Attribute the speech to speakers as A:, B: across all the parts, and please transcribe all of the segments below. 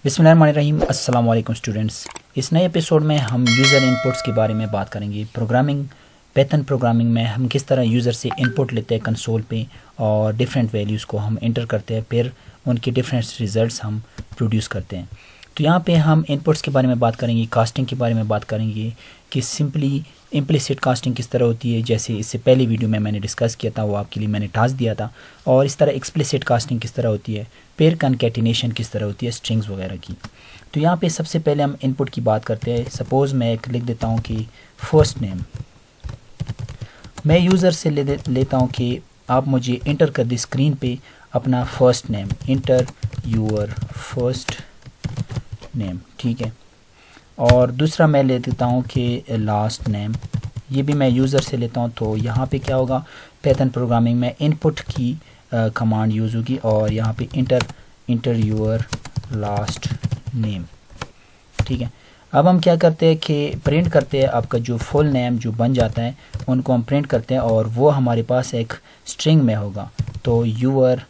A: बिस्मिल्लाहिर्रहमानिर्रहीम। अस्सलाम वालेकुम स्टूडेंट्स। इस नए एपिसोड में हम यूज़र इनपुट्स के बारे में बात करेंगे। प्रोग्रामिंग, पाइथन प्रोग्रामिंग में हम किस तरह यूज़र से इनपुट लेते हैं कंसोल पे और डिफरेंट वैल्यूज़ को हम इंटर करते हैं, फिर उनके डिफरेंट रिजल्ट्स हम प्रोड्यूस करते हैं। तो यहाँ पे हम इनपुट्स के बारे में बात करेंगे, कास्टिंग के बारे में बात करेंगे कि सिंपली इम्प्लिसिट कास्टिंग किस तरह होती है, जैसे इससे पहले वीडियो में मैंने डिस्कस किया था, वो आपके लिए मैंने टास्क दिया था। और इस तरह एक्सप्लिसिट कास्टिंग किस तरह होती है, पेयर कनकैटिनेशन किस तरह होती है स्ट्रिंग्स वगैरह की। तो यहाँ पे सबसे पहले हम इनपुट की बात करते हैं। सपोज़ मैं एक लिख देता हूँ कि फ़र्स्ट नेम। मैं यूज़र से लेता हूँ कि आप मुझे इंटर कर दी स्क्रीन पे अपना first name, inter your first name, ठीक है। और दूसरा मैं ले देता हूँ कि लास्ट नेम, ये भी मैं यूज़र से लेता हूँ। तो यहाँ पे क्या होगा, पाइथन प्रोग्रामिंग में इनपुट की कमांड यूज़ होगी और यहाँ पे इंटर यूअर लास्ट नेम, ठीक है। अब हम क्या करते हैं कि प्रिंट करते हैं आपका जो फुल नेम जो बन जाता है, उनको हम प्रिंट करते हैं और वो हमारे पास एक स्ट्रिंग में होगा। तो यूअर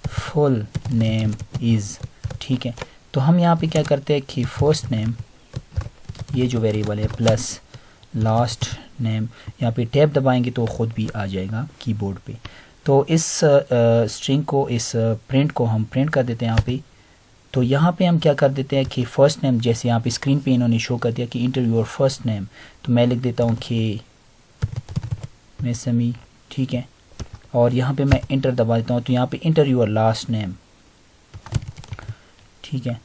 A: फुल नेम इज़, ठीक है। तो हम यहाँ पे क्या करते हैं कि फर्स्ट नेम, ये जो वेरिएबल है, प्लस लास्ट नेम, यहाँ पे टैब दबाएंगे तो ख़ुद भी आ जाएगा कीबोर्ड पे। तो इस स्ट्रिंग को, इस प्रिंट को हम प्रिंट कर देते हैं यहाँ पे। तो यहाँ पे हम क्या कर देते हैं कि फ़र्स्ट नेम, जैसे यहाँ पे स्क्रीन पे इन्होंने शो कर दिया कि इंटर योर फर्स्ट नेम, तो मैं लिख देता हूँ कि मेसमी, ठीक है। और यहाँ पे मैं इंटर दबा देता हूँ, तो यहाँ पे इंटर योर लास्ट नेम, ठीक है।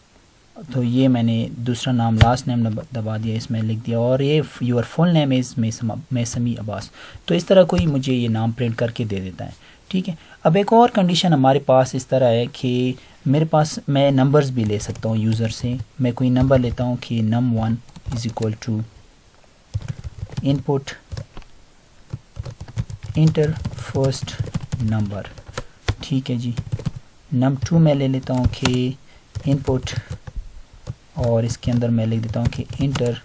A: तो ये मैंने दूसरा नाम, लास्ट नेम दबा दिया, इसमें लिख दिया। और ये your full name is Mesmi Abbas. तो इस तरह कोई मुझे ये नाम प्रिंट करके दे देता है, ठीक है। अब एक और कंडीशन हमारे पास इस तरह है कि मेरे पास, मैं नंबर्स भी ले सकता हूँ यूज़र से। मैं कोई नंबर लेता हूँ कि num1 is equal to input enter first number, ठीक है जी। num2 मैं ले लेता हूँ कि इनपुट, और इसके अंदर मैं लिख देता हूँ कि इंटर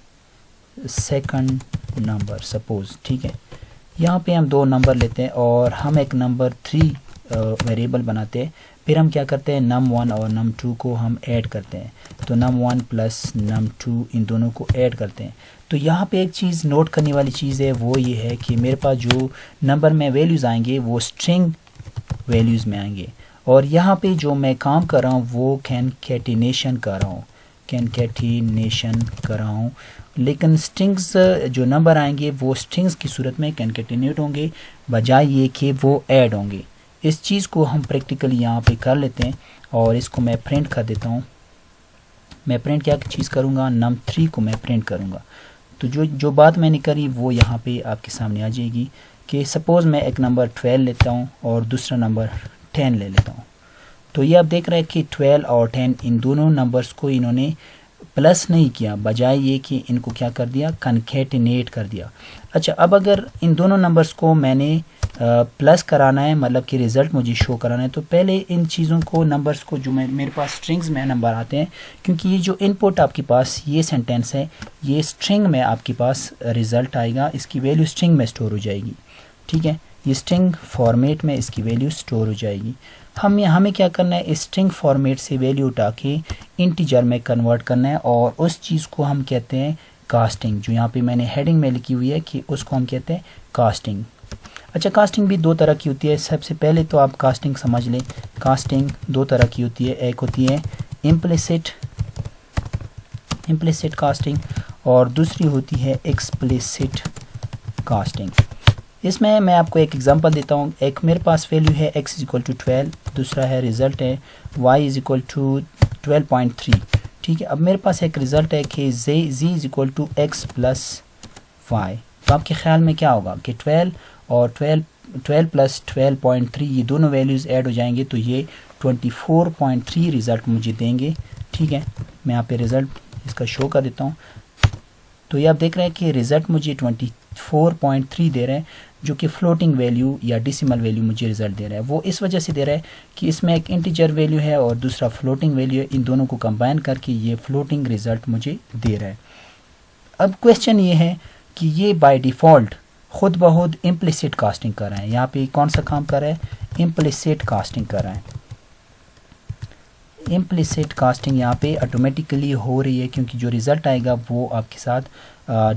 A: सेकंड नंबर सपोज़, ठीक है। यहाँ पे हम दो नंबर लेते हैं और हम एक नंबर 3 वेरिएबल बनाते हैं। फिर हम क्या करते हैं, num1 और num2 को हम ऐड करते हैं। तो num1 प्लस num2, इन दोनों को ऐड करते हैं। तो यहाँ पे एक चीज़ नोट करने वाली चीज़ है, वो ये है कि मेरे पास जो नंबर में वैल्यूज़ आएंगे वो स्ट्रिंग वैल्यूज़ में आएंगे। और यहाँ पे जो मैं काम कर रहा हूँ वो कैनकैटिनेशन कर रहा हूँ, लेकिन स्ट्रिंग्स जो नंबर आएंगे वो स्ट्रिंग्स की सूरत में कैनकैटिनेट होंगे, बजाय ये कि वो ऐड होंगे। इस चीज़ को हम प्रैक्टिकली यहाँ पे कर लेते हैं और इसको मैं प्रिंट कर देता हूँ। मैं प्रिंट क्या चीज़ करूँगा, num3 को मैं प्रिंट करूँगा। तो जो बात मैंने करी वो यहाँ पे आपके सामने आ जाएगी कि सपोज़ मैं एक नंबर 12 लेता हूँ और दूसरा नंबर 10 ले लेता हूँ। तो ये आप देख रहे हैं कि 12 और 10, इन दोनों नंबर्स को इन्होंने प्लस नहीं किया, बजाय ये कि इनको क्या कर दिया, कनकैटिनेट कर दिया। अच्छा, अब अगर इन दोनों नंबर्स को मैंने प्लस कराना है, मतलब कि रिज़ल्ट मुझे शो कराना है, तो पहले इन चीज़ों को, नंबर्स को, जो मेरे पास स्ट्रिंग्स में नंबर आते हैं, क्योंकि ये जो इनपुट आपके पास ये सेंटेंस है, ये स्ट्रिंग में आपके पास रिज़ल्ट आएगा, इसकी वैल्यू स्ट्रिंग में स्टोर हो जाएगी, ठीक है। ये स्ट्रिंग फॉर्मेट में इसकी वैल्यू स्टोर हो जाएगी। हमें क्या करना है, इस स्ट्रिंग फॉर्मेट से वैल्यू उठा के इंटीजर में कन्वर्ट करना है, और उस चीज़ को हम कहते हैं कास्टिंग। जो यहाँ पे मैंने हेडिंग में लिखी हुई है कि उसको हम कहते हैं कास्टिंग। अच्छा, कास्टिंग भी दो तरह की होती है। सबसे पहले तो आप कास्टिंग समझ लें। कास्टिंग दो तरह की होती है, एक होती है इम्प्लिसिट कास्टिंग और दूसरी होती है एक्सप्लिसिट कास्टिंग। इसमें मैं आपको एक एग्जांपल देता हूँ। एक मेरे पास वैल्यू है x इज इक्वल टू 12, दूसरा है रिज़ल्ट है y इज इक्वल टू 12.3, ठीक है। अब मेरे पास एक रिज़ल्ट है कि z is equal to x plus y। तो आपके ख्याल में क्या होगा कि 12 और 12 प्लस 12.3, ये दोनों वैल्यूज़ ऐड हो जाएंगे तो ये 24.3 रिज़ल्ट मुझे देंगे, ठीक है। मैं यहाँ पे रिज़ल्ट इसका शो कर देता हूँ। तो ये आप देख रहे हैं कि रिज़ल्ट मुझे 24.3 दे रहे हैं, जो कि फ्लोटिंग वैल्यू या डेसिमल वैल्यू मुझे रिज़ल्ट दे रहा है। वो इस वजह से दे रहा है कि इसमें एक इंटीजर वैल्यू है और दूसरा फ्लोटिंग वैल्यू है, इन दोनों को कंबाइन करके ये फ्लोटिंग रिज़ल्ट मुझे दे रहा है। अब क्वेश्चन ये है कि ये बाय डिफ़ॉल्ट खुद ब खुद इम्प्लिसिट कास्टिंग कर रहे हैं। यहाँ पे कौन सा काम कर रहा है, इम्प्लिसिट कास्टिंग कर रहा है। इम्प्लिसिट कास्टिंग यहाँ पे ऑटोमेटिकली हो रही है, क्योंकि जो रिज़ल्ट आएगा वो आपके साथ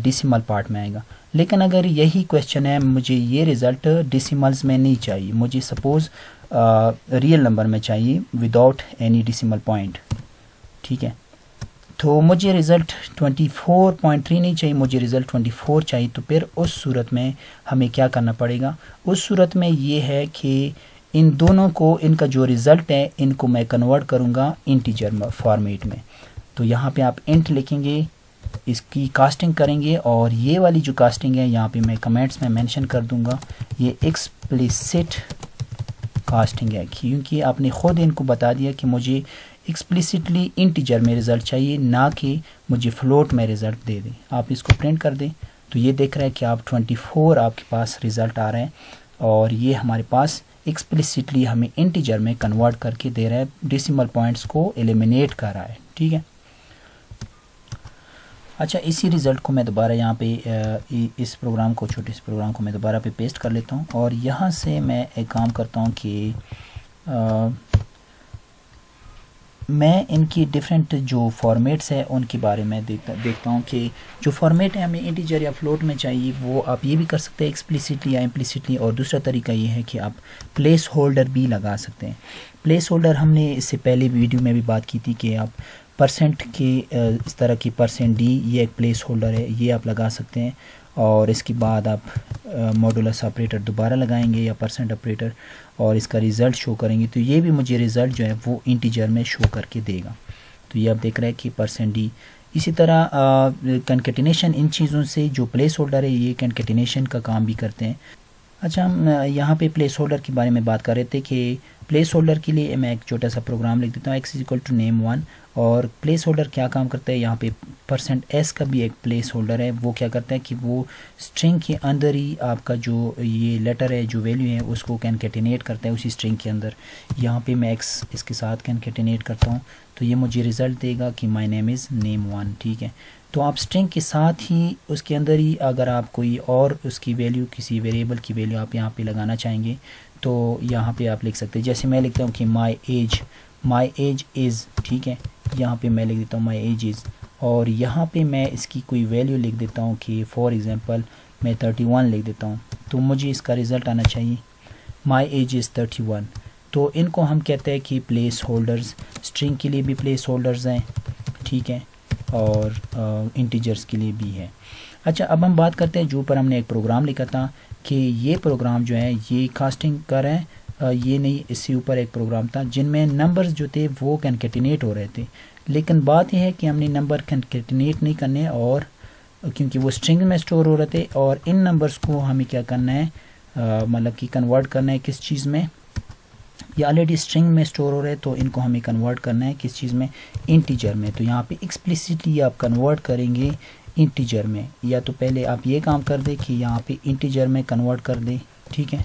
A: डेसिमल पार्ट में आएगा। लेकिन अगर यही क्वेश्चन है, मुझे ये रिज़ल्ट डेसिमल्स में नहीं चाहिए, मुझे सपोज़ रियल नंबर में चाहिए विदाउट एनी डेसिमल पॉइंट, ठीक है, तो मुझे रिज़ल्ट 24.3 नहीं चाहिए, मुझे रिज़ल्ट 24 चाहिए। तो फिर उस सूरत में हमें क्या करना पड़ेगा? उस सूरत में ये है कि इन दोनों को, इनका जो रिज़ल्ट है इनको मैं कन्वर्ट करूँगा इंटीजर फॉर्मेट में। तो यहाँ पे आप इंट लिखेंगे, इसकी कास्टिंग करेंगे, और ये वाली जो कास्टिंग है यहाँ पे मैं कमेंट्स में मेंशन कर दूँगा, ये एक्सप्लिसिट कास्टिंग है, क्योंकि आपने ख़ुद इनको बता दिया कि मुझे एक्सप्लिसिटली इंटीजर में रिज़ल्ट चाहिए, ना कि मुझे फ्लोट में रिज़ल्ट दे दें। आप इसको प्रिंट कर दें तो ये देख रहा है कि आप 24 आपके पास रिज़ल्ट आ रहा है, और ये हमारे पास एक्सप्लिसिटली हमें इंटीजर में कन्वर्ट करके दे रहा है, डेसिमल पॉइंट्स को एलिमिनेट कर रहा है, ठीक है। अच्छा, इसी रिज़ल्ट को मैं दोबारा यहाँ पे इस प्रोग्राम को, छोटे से प्रोग्राम को मैं दोबारा पे पेस्ट कर लेता हूँ, और यहाँ से मैं एक काम करता हूँ कि मैं इनकी डिफरेंट जो फॉर्मेट्स है उनके बारे में देखता हूँ कि जो फॉर्मेट है हमें इंटीजर या फ्लोट में चाहिए, वो आप ये भी कर सकते हैं एक्सप्लिसिटली या इम्प्लिसिटली, और दूसरा तरीका ये है कि आप प्लेस होल्डर भी लगा सकते हैं। प्लेस होल्डर हमने इससे पहले वीडियो में भी बात की थी कि आप परसेंट के इस तरह की %d, ये एक प्लेस होल्डर है, ये आप लगा सकते हैं, और इसके बाद आप मॉडुलस ऑपरेटर दोबारा लगाएंगे या परसेंट ऑपरेटर, और इसका रिज़ल्ट शो करेंगे, तो ये भी मुझे रिज़ल्ट जो है वो इंटीजर में शो करके देगा। तो ये आप देख रहे हैं कि %d। इसी तरह कंकेटिनेशन, इन चीज़ों से जो प्लेस होल्डर है ये कंकेटिनेशन का काम भी करते हैं। अच्छा, हम यहाँ पे प्लेस होल्डर के बारे में बात कर रहे थे कि प्लेस होल्डर के लिए मैं एक छोटा सा प्रोग्राम लिख देता हूँ, x=name1, और प्लेस होल्डर क्या काम करता है, यहाँ पे %s का भी एक प्लेस होल्डर है, वो क्या करता है कि वो स्ट्रिंग के अंदर ही आपका जो ये लेटर है, जो वैल्यू है, उसको कैनकेटिनेट करता है उसी स्ट्रिंग के अंदर। यहाँ पे मैं x इसके साथ कैनकेटिनेट करता हूँ, तो ये मुझे रिज़ल्ट देगा कि माई नेम इज़ name1, ठीक है। तो आप स्ट्रिंग के साथ ही उसके अंदर ही अगर आप कोई और उसकी वैल्यू, किसी वेरिएबल की वैल्यू आप यहाँ पे लगाना चाहेंगे तो यहाँ पे आप लिख सकते हैं। जैसे मैं लिखता हूँ कि माई एज इज़, ठीक है, यहाँ पे मैं लिख देता हूँ माई एज इज़, और यहाँ पे मैं इसकी कोई वैल्यू लिख देता हूँ कि फॉर एग्ज़ाम्पल मैं 31 लिख देता हूँ, तो मुझे इसका रिज़ल्ट आना चाहिए माई एज इज़ 31। तो इनको हम कहते हैं कि प्लेस होल्डर्स। स्ट्रिंग के लिए भी प्लेस होल्डर्स हैं, ठीक है, और इंटीजर्स के लिए भी है। अच्छा, अब हम बात करते हैं जो ऊपर हमने एक प्रोग्राम लिखा था कि ये प्रोग्राम जो है ये कास्टिंग कर रहे हैं, ये नहीं, इससे ऊपर एक प्रोग्राम था जिनमें नंबर्स जो थे वो कैनकेटिनेट हो रहे थे। लेकिन बात यह है कि हमने नंबर कैनकेटिनेट नहीं करने, और क्योंकि वो स्ट्रिंग में स्टोर हो रहे थे, और इन नंबर्स को हमें क्या करना है, मतलब कि कन्वर्ट करना है किस चीज़ में, ये ऑलरेडी स्ट्रिंग में स्टोर हो रहे हैं, तो इनको हमें कन्वर्ट करना है किस चीज़ में, इंटीजर में। तो यहाँ पे एक्सप्लिसिटली आप कन्वर्ट करेंगे इंटीजर में, या तो पहले आप ये काम कर दें कि यहाँ पे इंटीजर में कन्वर्ट कर दें, ठीक है,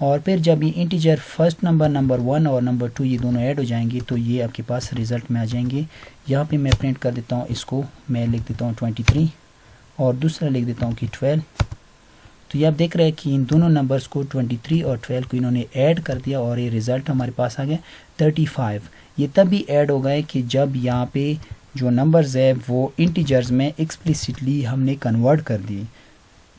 A: और फिर जब ये इंटीजर फर्स्ट नंबर 1 और नंबर 2 ये दोनों ऐड हो जाएंगे तो ये आपके पास रिज़ल्ट में आ जाएंगे। यहाँ पे मैं प्रिंट कर देता हूँ, इसको मैं लिख देता हूँ 23, और दूसरा लिख देता हूँ कि 12। तो ये आप देख रहे हैं कि इन दोनों नंबर्स को 23 और 12 को इन्होंने ऐड कर दिया, और ये रिज़ल्ट हमारे पास आ गया 35। ये तभी ऐड हो गए कि जब यहाँ पे जो नंबर्स है वो इंटीजर्स में एक्सप्लिसिटली हमने कन्वर्ट कर दिए।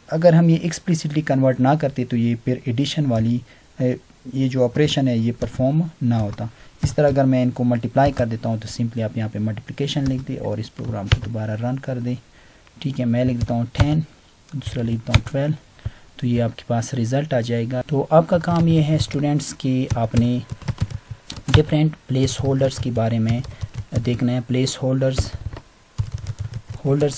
A: अगर हम ये एक्सप्लिसिटली कन्वर्ट ना करते तो ये फिर एडिशन वाली ये जो ऑपरेशन है ये परफॉर्म ना होता। इस तरह अगर मैं इनको मल्टीप्लाई कर देता हूँ तो सिंपली आप यहाँ पे मल्टीप्लिकेशन लिख दें और इस प्रोग्राम को दोबारा रन कर दें, ठीक है। मैं लिख देता हूँ 10, दूसरा लिख देता हूँ 12, तो ये आपके पास रिज़ल्ट आ जाएगा। तो आपका काम ये है स्टूडेंट्स कि आपने डिफरेंट प्लेस होल्डर्स के बारे में देखना है, प्लेस होल्डर्स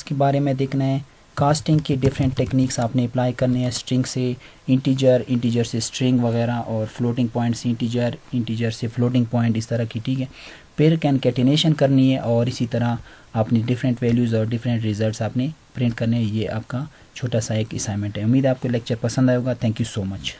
A: के बारे में देखना है, कास्टिंग की डिफरेंट टेक्निक्स आपने अप्लाई करने हैं, स्ट्रिंग से इंटीजर, इंटीजर से स्ट्रिंग वगैरह, और फ्लोटिंग पॉइंट से इंटीजर, इंटीजर से फ्लोटिंग पॉइंट, इस तरह की, ठीक है। फिर कैनकेटिनेशन करनी है, और इसी तरह आपने डिफरेंट वैल्यूज़ और डिफरेंट रिजल्ट्स आपने प्रिंट करने हैं। ये आपका छोटा सा एक असाइनमेंट है। उम्मीद है आपको लेक्चर पसंद आएगा। Thank you so much.